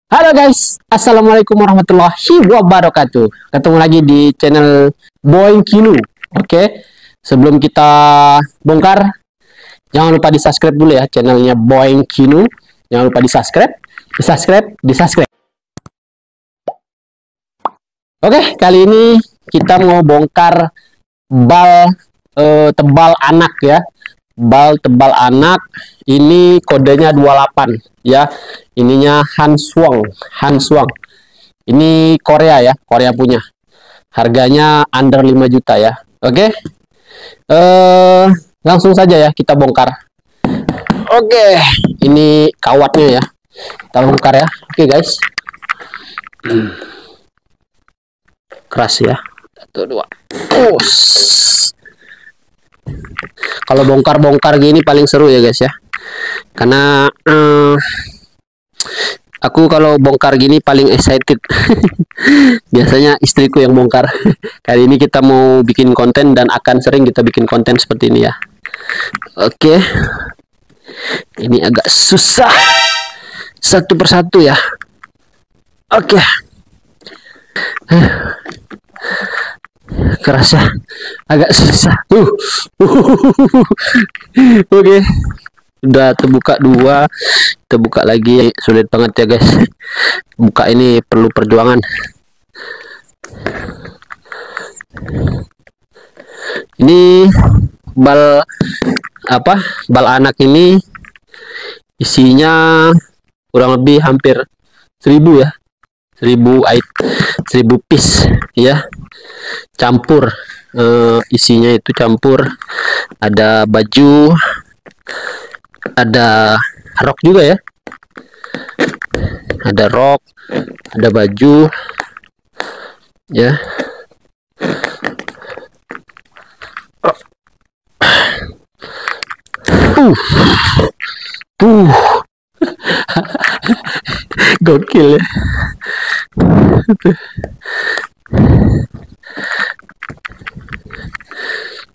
Halo guys, assalamualaikum warahmatullahi wabarakatuh. Ketemu lagi di channel Boing Kinu. Oke, sebelum kita bongkar, jangan lupa di subscribe dulu ya channelnya Boing Kinu. Jangan lupa di subscribe, di subscribe. Oke, kali ini kita mau bongkar bal tebal anak ya. Bal tebal anak ini kodenya 28 ya. Ininya Hanswang. Ini Korea ya, Korea punya. Harganya under 5 juta ya. Oke. Langsung saja ya kita bongkar. Oke, ini kawatnya ya. Kita bongkar ya. Oke, guys. Keras ya. 1 2. Kalau bongkar-bongkar gini paling seru ya guys ya, karena aku kalau bongkar gini paling excited. Biasanya istriku yang bongkar. Kali ini kita mau bikin konten dan akan sering kita bikin konten seperti ini ya. Oke, ini agak susah satu persatu ya. Oke. Keras ya, agak susah. Oke, udah terbuka 2, kita buka lagi. Sulit banget ya guys, buka ini perlu perjuangan. Ini bal bal anak ini isinya kurang lebih hampir 1000 ya, 1000 piece ya, campur. Isinya itu campur, ada baju, ada rok juga ya, ada rok, ada baju ya. Gokil ya.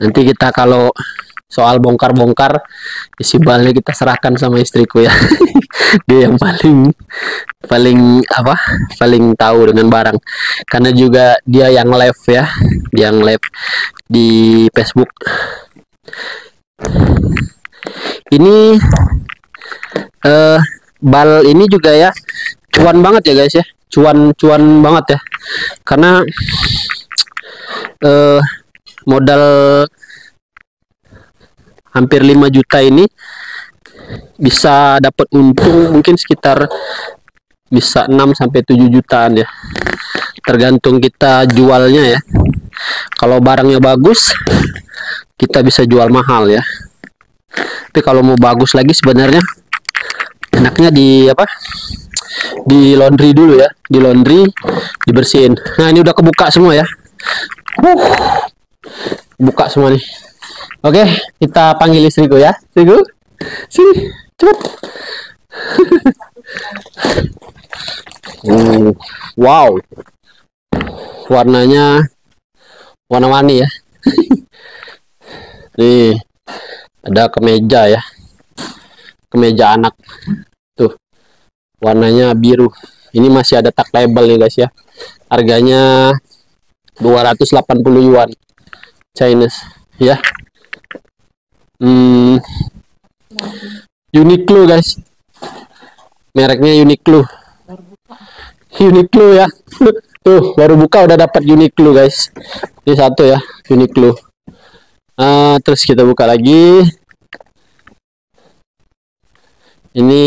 Nanti kita kalau soal bongkar-bongkar, isi balnya kita serahkan sama istriku ya. Dia yang paling tahu dengan barang, karena juga dia yang live ya, dia yang live di Facebook. Ini bal ini juga ya cuan banget ya guys ya, cuan banget ya, karena modal hampir 5 juta ini bisa dapat untung mungkin sekitar bisa 6 sampai 7 jutaan ya, tergantung kita jualnya ya. Kalau barangnya bagus kita bisa jual mahal ya, tapi kalau mau bagus lagi sebenarnya enaknya di laundry dulu ya, di laundry, dibersihin. Nah, ini udah kebuka semua ya. Buka semua nih. Oke, kita panggil istriku ya. Istriku, sini, cepet. Wow, warnanya warna-warni ya. Nih, ada kemeja ya, kemeja anak tuh, warnanya biru. Ini masih ada tag label nih guys ya. Harganya 280 yuan Chinese ya. Uniqlo guys, mereknya Uniqlo ya. Tuh, baru buka udah dapat Uniqlo guys. Ini satu ya, Uniqlo. Terus kita buka lagi. Ini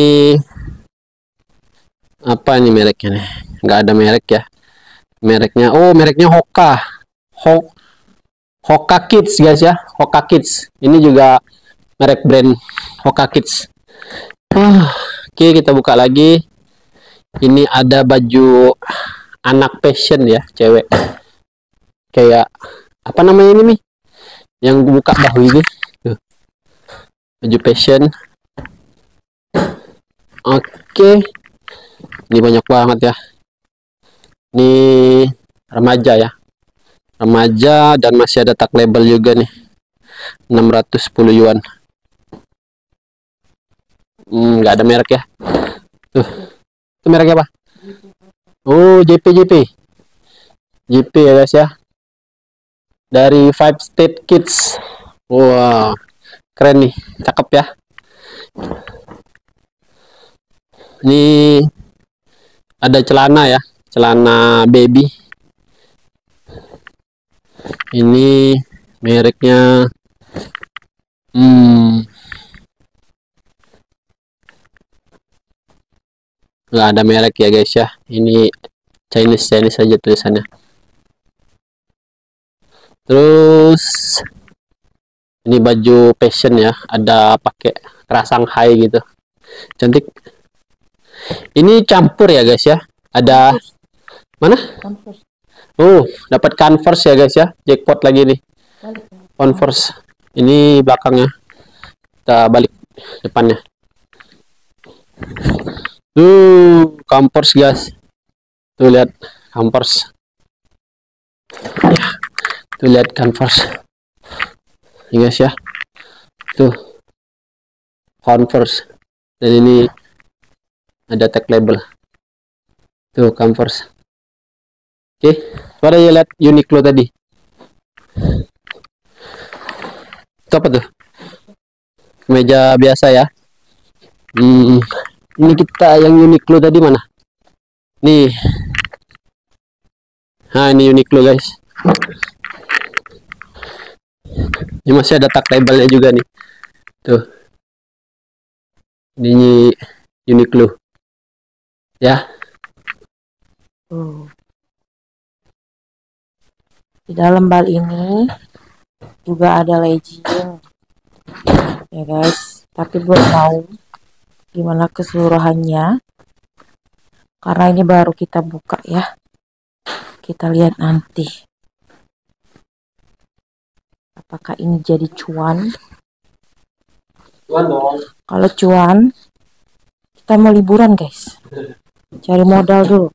apa nih mereknya nih? Nggak ada merek ya. Mereknya, mereknya Hoka Kids guys ya, Hoka Kids. Ini juga merek brand Hoka Kids. Oke, kita buka lagi. Ini ada baju anak fashion ya, cewek. Kayak apa namanya ini nih? Yang buka bahu ini. Tuh. Baju fashion. Oke. Ini banyak banget ya. Ini remaja ya, remaja, dan masih ada tag label juga nih, 610 yuan. Nggak ada merek ya. Tuh, itu mereknya apa? Oh, JP ya guys ya. Dari Five State Kids. Wah, keren nih, cakep ya. Ini ada celana ya, celana baby. Ini mereknya nggak ada merek ya guys ya. Ini Chinese saja tulisannya. Terus ini baju fashion ya, ada pakai kerasang high gitu, cantik. Ini campur ya guys ya, ada mana? Oh, dapat Converse ya guys ya, jackpot lagi nih. Converse. Ini belakangnya, kita balik depannya. Converse guys. Tuh lihat Converse. Ya, tuh lihat Converse. Ini guys ya. Tuh Converse. Dan ini ada tag label. Tuh Converse. Oke, pada ya lihat Uniqlo tadi. Itu apa tuh? Meja biasa ya. Ini kita yang Uniqlo tadi mana? Nih. Nah, ini Uniqlo guys. Ini masih ada tag labelnya juga nih. Tuh. Ini Uniqlo. Ya. Di dalam bal ini juga ada legging ya guys, tapi belum tahu gimana keseluruhannya karena ini baru kita buka ya. Kita lihat nanti apakah ini jadi cuan. Cuan dong. Kalau cuan kita mau liburan guys, cari modal dulu.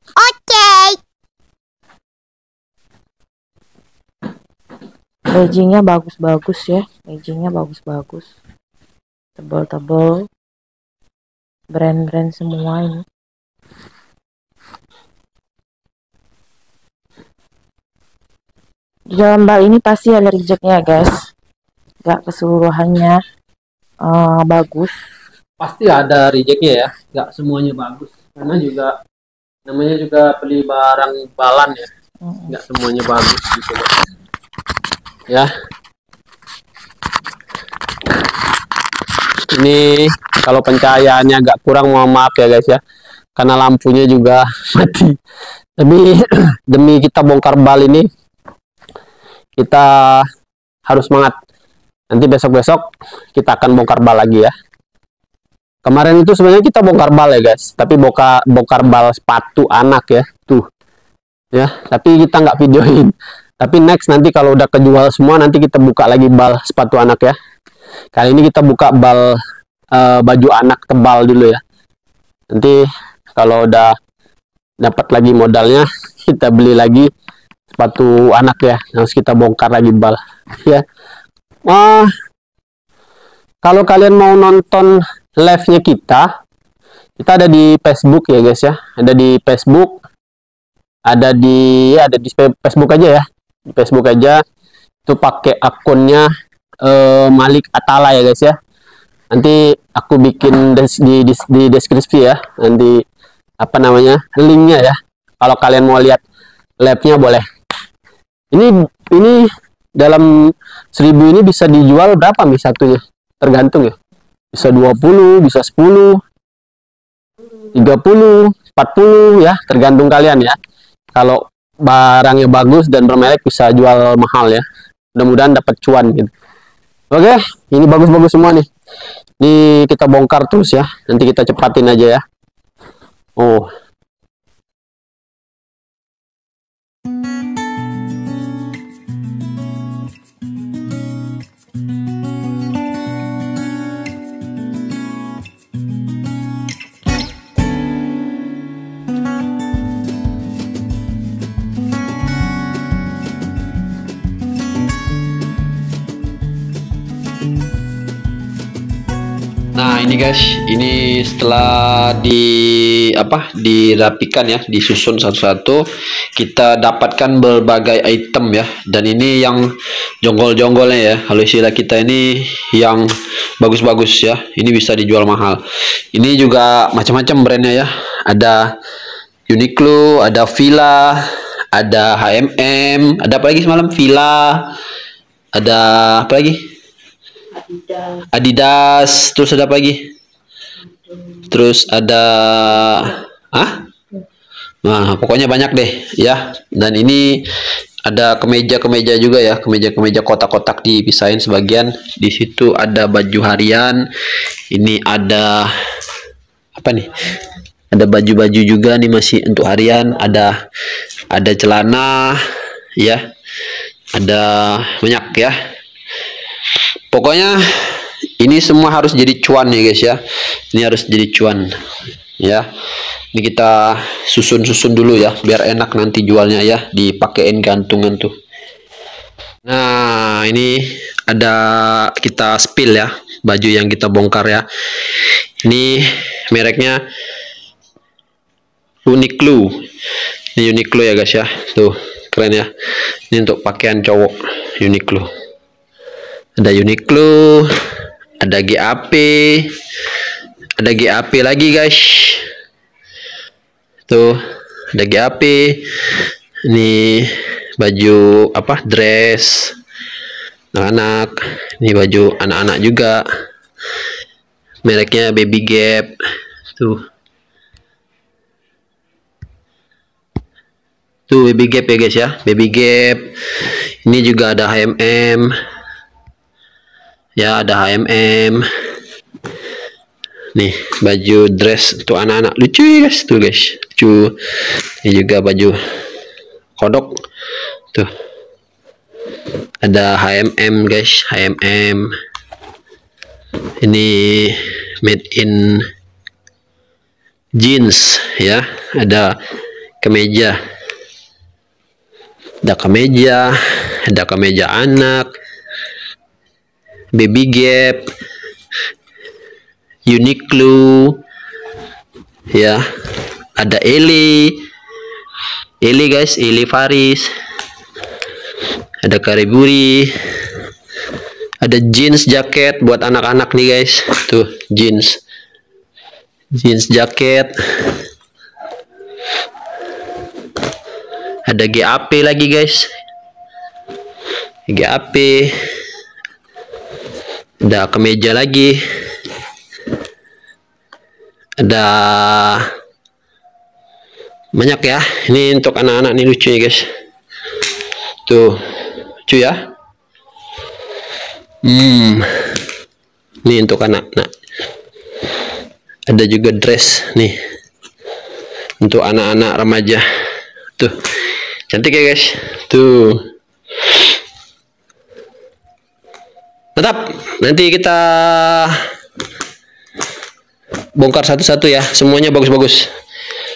Leggingnya bagus-bagus ya, leggingnya bagus-bagus, tebal-tebal, brand-brand semua ini. Di dalam bal ini pasti ada rejectnya guys, gak keseluruhannya bagus. Pasti ada rejectnya ya, gak semuanya bagus. Karena juga namanya juga beli barang balan ya, gak semuanya bagus gitu ya. Ini kalau pencahayaannya agak kurang, mohon maaf ya guys ya, karena lampunya juga mati. Tapi demi kita bongkar bal ini, kita harus semangat. Nanti besok-besok kita akan bongkar bal lagi ya. Kemarin itu sebenarnya kita bongkar bal ya guys, tapi bongkar bal sepatu anak ya, tuh ya. Tapi kita nggak videoin. Tapi next nanti kalau udah kejual semua, nanti kita buka lagi bal sepatu anak ya. Kali ini kita buka bal baju anak tebal dulu ya. Nanti kalau udah dapat lagi modalnya, kita beli lagi sepatu anak ya. Harus kita bongkar lagi bal ya. Kalau kalian mau nonton live-nya kita ada di Facebook ya guys ya. Ada di Facebook, ada di Facebook aja ya. Di Facebook aja, itu pakai akunnya Malik Atala ya guys ya. Nanti aku bikin di deskripsi ya, nanti apa namanya, linknya ya. Kalau kalian mau lihat live-nya boleh. Ini dalam 1000 ini bisa dijual berapa nih satunya? Tergantung ya. Bisa 20, bisa 10, 30, 40 ya, tergantung kalian ya. Kalau barangnya bagus dan bermerek bisa jual mahal ya. Mudah-mudahan dapat cuan gitu. Oke, ini bagus-bagus semua nih. Ini kita bongkar terus ya. Nanti kita cepatin aja ya. Oh. Nah ini guys, ini setelah dirapikan ya, disusun satu-satu, kita dapatkan berbagai item ya. Dan ini yang jonggol-jonggolnya ya, kalau istilah kita ini yang bagus-bagus ya. Ini bisa dijual mahal. Ini juga macam-macam brandnya ya. Ada Uniqlo, ada Fila, ada H&M, ada apa lagi semalam? Fila, ada apa lagi? Adidas, terus ada apa lagi? Terus ada nah pokoknya banyak deh ya. Dan ini ada kemeja-kemeja juga ya, kemeja-kemeja kotak-kotak dipisahin sebagian. Di situ ada baju harian. Ini ada apa nih? Ada baju-baju juga nih masih untuk harian. Ada celana ya. Ada banyak ya. Pokoknya ini semua harus jadi cuan ya guys ya. Ini harus jadi cuan ya. Ini kita susun-susun dulu ya, biar enak nanti jualnya ya, dipakein gantungan tuh. Nah ini ada kita spill ya, baju yang kita bongkar ya. Ini mereknya Uniqlo. Ini Uniqlo ya guys ya. Tuh keren ya. Ini untuk pakaian cowok Uniqlo. Ada Uniqlo, ada GAP, ada GAP lagi guys. Tuh ada GAP. Ini baju apa? Dress anak-anak. Ini baju anak-anak juga. Mereknya Baby Gap. Tuh Baby Gap ya guys ya, Baby Gap. Ini juga ada H&M ya, ada H&M. Nih baju dress untuk anak-anak lucu ya guys, tuh guys, lucu. Ini juga baju kodok tuh, ada H&M guys, H&M. Ini made in jeans ya. Ada kemeja, ada kemeja anak, Baby Gap, Uniqlo ya. Ada Eli guys, Eli Faris. Ada Kariburi. Ada jeans jaket buat anak-anak nih guys. Tuh jeans jaket. Ada GAP lagi guys, GAP. Ada kemeja lagi. Ada banyak ya. Ini untuk anak-anak nih, lucu ya guys. Tuh lucu ya. Ini untuk anak-anak. Ada juga dress nih untuk anak-anak remaja. Tuh cantik ya guys. Tuh tetap nanti kita bongkar satu-satu ya, semuanya bagus-bagus.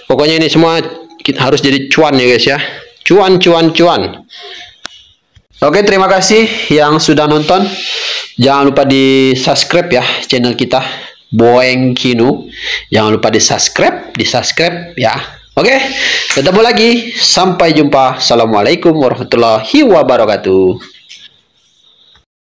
Pokoknya ini semua kita harus jadi cuan ya guys ya. Cuan. Oke, terima kasih yang sudah nonton. Jangan lupa di subscribe ya channel kita Boeng Kinu. Jangan lupa di subscribe ya. Oke, ketemu lagi. Sampai jumpa. Assalamualaikum warahmatullahi wabarakatuh.